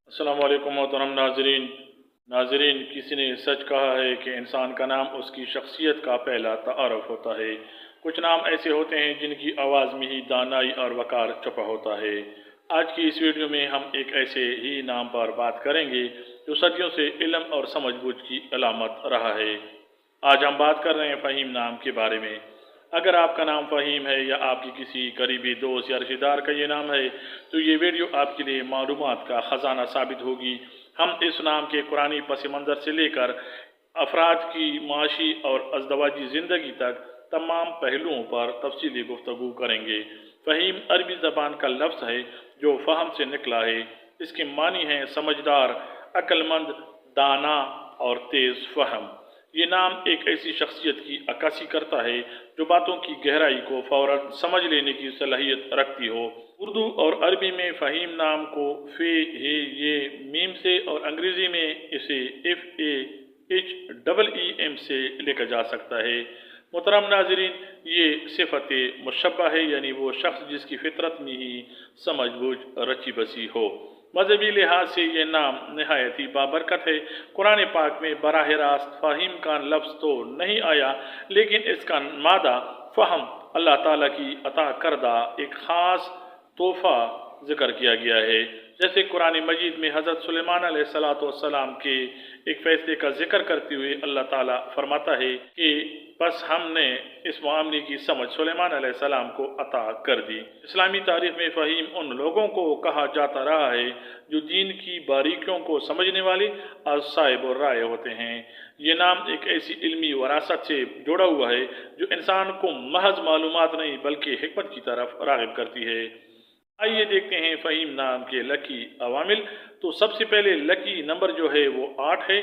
अस्सलाम वालेकुम मोहतरम नाजरीन किसी ने सच कहा है कि इंसान का नाम उसकी शख्सियत का पहला तारफ़ होता है। कुछ नाम ऐसे होते हैं जिनकी आवाज़ में ही दानाई और वक़ार छुपा होता है। आज की इस वीडियो में हम एक ऐसे ही नाम पर बात करेंगे जो सदियों से इल्म और समझबूझ की अलामत रहा है। आज हम बात कर रहे हैं फ़हीम नाम के बारे में। अगर आपका नाम फ़हीम है या आपकी किसी करीबी दोस्त या रिश्तेदार का ये नाम है तो ये वीडियो आपके लिए मालूमात का ख़जाना साबित होगी। हम इस नाम के कुरानी पस मंज़र से लेकर अफराद की माशी और अज़दवाजी ज़िंदगी तक तमाम पहलुओं पर तफसीली गुफ्तगू करेंगे। फ़हीम अरबी ज़बान का लफ्ज़ है जो फ़हम से निकला है। इसके मानी हैं समझदार, अक्लमंद, दाना और तेज़ फ़हम। ये नाम एक ऐसी शख्सियत की अक्कासी करता है जो बातों की गहराई को फ़ौरन समझ लेने की सलाहियत रखती हो। उर्दू और अरबी में फ़हीम नाम को फ़े, हे, ये, मीम से और अंग्रेज़ी में इसे FAHEEM से लिखा जा सकता है। मोहतरम नाज़रीन, ये सिफ़त मुशब्बा है, यानी वो शख्स जिसकी फ़ितरत में ही समझबूझ रची बसी हो। मजहबी लिहाज से ये नाम नहायत ही बाबरकत है। कुरान पाक में बराह रास्त फ़हीम का लफ्ज़ तो नहीं आया, लेकिन इसका मादा फ़हम अल्लाह ताला की अता करदा एक ख़ास तोहफ़ा ज़िक्र किया गया है। जैसे कुरान मजीद में हज़रत सुलेमान अलैहिस्सलाम के एक फ़ैसले का जिक्र करते हुए अल्लाह ताला फरमाता है कि बस हमने इस मामले की समझ सुलेमान अलैहिस्सलाम को अता कर दी। इस्लामी तारीख़ में फ़हीम उन लोगों को कहा जाता रहा है जो दीन की बारीकियों को समझने वाले और साहिब और राय होते हैं। ये नाम एक ऐसी इल्मी वरासत से जुड़ा हुआ है जो इंसान को महज मालूमात नहीं बल्कि हिकमत की तरफ राग़िब करती है। आइए देखते हैं फ़हीम नाम के लकी अवामिल। तो सबसे पहले लकी नंबर जो है वो 8 है।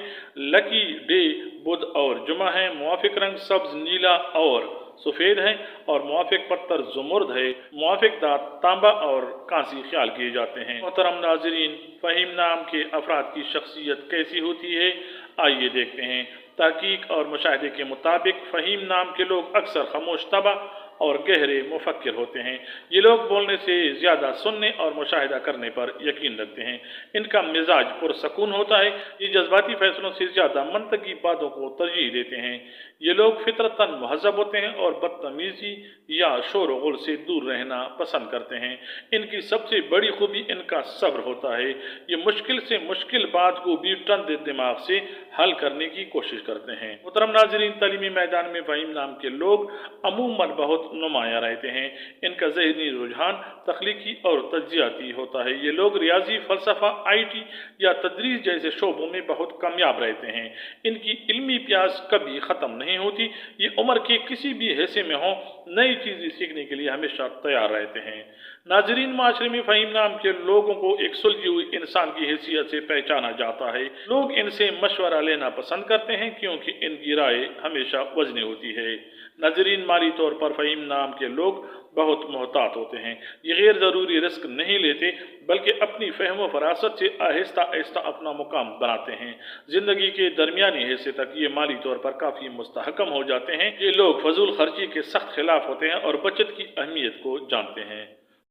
लकी डे बुध और जुमा है। मुआफ़िक रंग सब्ज़, नीला और सफ़ेद है और मुआफ़िक पत्थर ज़ुमुर्द है। मुआफ़िक दाँत तांबा और कांसी ख्याल किए जाते हैं। मोहतरम नाज़रीन, फ़हीम नाम के अफराद की शख्सियत कैसी होती है, आइए देखते हैं। तहकीक और मुशाहिदे के मुताबिक फ़हीम नाम के लोग अक्सर खामोश तबा और गहरे मुफक्किर होते हैं। ये लोग बोलने से ज़्यादा सुनने और मुशाहिदा करने पर यकीन रखते हैं। इनका मिजाज पुरसकून होता है। ये जज्बाती फैसलों से ज़्यादा मंतकी बातों को तरजीह देते हैं। ये लोग फितरतन महज़ब होते हैं और बदतमीज़ी या शोर गुल से दूर रहना पसंद करते हैं। इनकी सबसे बड़ी खूबी इनका सब्र होता है। ये मुश्किल से मुश्किल बात को भी ठंड दिमाग से हल करने की कोशिश करते हैं। मुहतरम नाज़रीन, तालीमी मैदान में फ़हीम नाम के लोग अमूमन बहुत नुमाया रहते हैं। इनका ज़हनी रुझान तख्लीकी और तज्जियाती होता है। ये लोग रियाजी, फ़लसफ़ा, IT या तदरीस जैसे शोबों में बहुत कामयाब रहते हैं। इनकी इल्मी प्यास कभी ख़त्म नहीं होती। ये उम्र के किसी भी हिस्से में हों, नई चीज़ें सीखने के लिए हमेशा तैयार रहते हैं। नाज़रीन, माशरे में फ़हीम नाम के लोगों को एक सुलझी हुई इंसान की हैसियत से पहचाना जाता है। लोग इनसे मशवरा लेना पसंद करते हैं क्योंकि इनकी राय हमेशा वज़नी होती है। नाज़रीन, माली तौर पर फ़हीम नाम के लोग बहुत मोहतात होते हैं। ये गैर ज़रूरी रिस्क नहीं लेते बल्कि अपनी फ़हम व फरासत से आहिस्ता आहिस्ता अपना मुकाम बनाते हैं। ज़िंदगी के दरमियानी हिस्से तक ये माली तौर पर काफ़ी मुस्तहकम हो जाते हैं। ये लोग फजूल खर्ची के सख्त खिलाफ होते हैं और बचत की अहमियत को जानते हैं।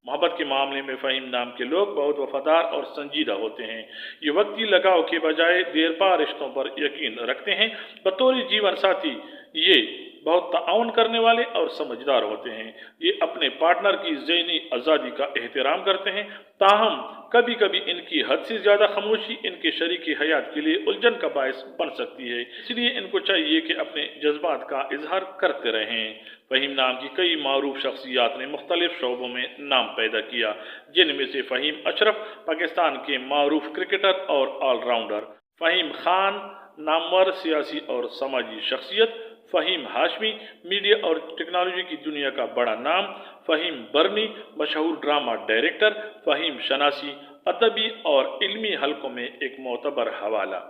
मोहब्बत के मामले में फ़हीम नाम के लोग बहुत वफादार और संजीदा होते हैं। ये वक्ती लगाव के बजाय देरपा रिश्तों पर यकीन रखते हैं। बतौर जीवन साथी ये बहुत ताउन करने वाले और समझदार होते हैं। ये अपने पार्टनर की ज़हनी आज़ादी का एहतराम करते हैं। ताहम कभी कभी इनकी हद से ज़्यादा खामोशी इनके शरीकी हयात के लिए उलझन का बायस बन सकती है। इसलिए इनको चाहिए कि अपने जज्बात का इजहार करते रहें। फ़हीम नाम की कई मारूफ शख्सियात ने मुख्तलिफ शोबों में नाम पैदा किया, जिनमें से फ़हीम अशरफ पाकिस्तान के मारूफ क्रिकेटर और ऑलराउंडर, फ़हीम खान नामवर सियासी और समाजी शख्सियत, फ़हीम हाशमी मीडिया और टेक्नोलॉजी की दुनिया का बड़ा नाम, फ़हीम बरनी मशहूर ड्रामा डायरेक्टर, फ़हीम शनासी अदबी और इल्मी हलकों में एक मोतबर हवाला।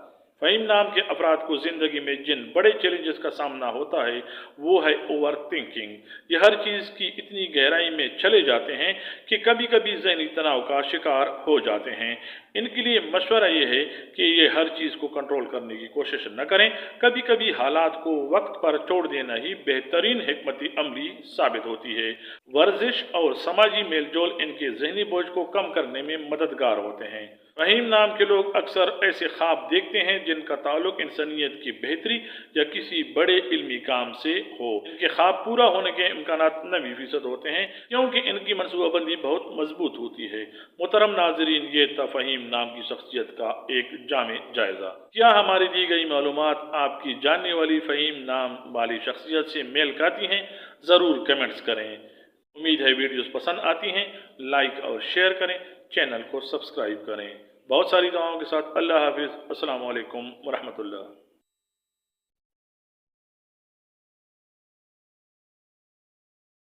फ़हीम नाम के अफराद को ज़िंदगी में जिन बड़े चैलेंजेस का सामना होता है वो है ओवर थिंकिंग। ये हर चीज़ की इतनी गहराई में चले जाते हैं कि कभी कभी ज़हनी तनाव का शिकार हो जाते हैं। इनके लिए मशवरा ये है कि ये हर चीज़ को कंट्रोल करने की कोशिश न करें। कभी कभी हालात को वक्त पर छोड़ देना ही बेहतरीन हिकमती अमली साबित होती है। वर्जिश और समाजी मेल जोल इनके ज़हनी बोझ को कम करने में मददगार होते हैं। فہیم نام کے لوگ اکثر ایسے خواب دیکھتے ہیں جن کا تعلق انسانیت کی بہتری یا کسی بڑے علمی کام سے ہو۔ ان کے خواب پورا ہونے کے امکانات 90% ہوتے ہیں کیونکہ ان کی منصوبہ بندی بہت مضبوط ہوتی ہے۔ محترم ناظرین، یہ تھا فہیم نام کی شخصیت کا ایک جامع جائزہ۔ کیا ہماری دی گئی معلومات آپ کی جاننے والی فہیم نام والی شخصیت سے میل کھاتی ہیں؟ ضرور کمنٹس کریں۔ امید ہے ویڈیوز پسند آتی ہیں۔ لائک اور شیئر کریں، چینل کو سبسکرائب کریں۔ بہت ساری دعاؤں کے ساتھ اللہ حافظ۔ السلام علیکم ورحمۃ اللہ۔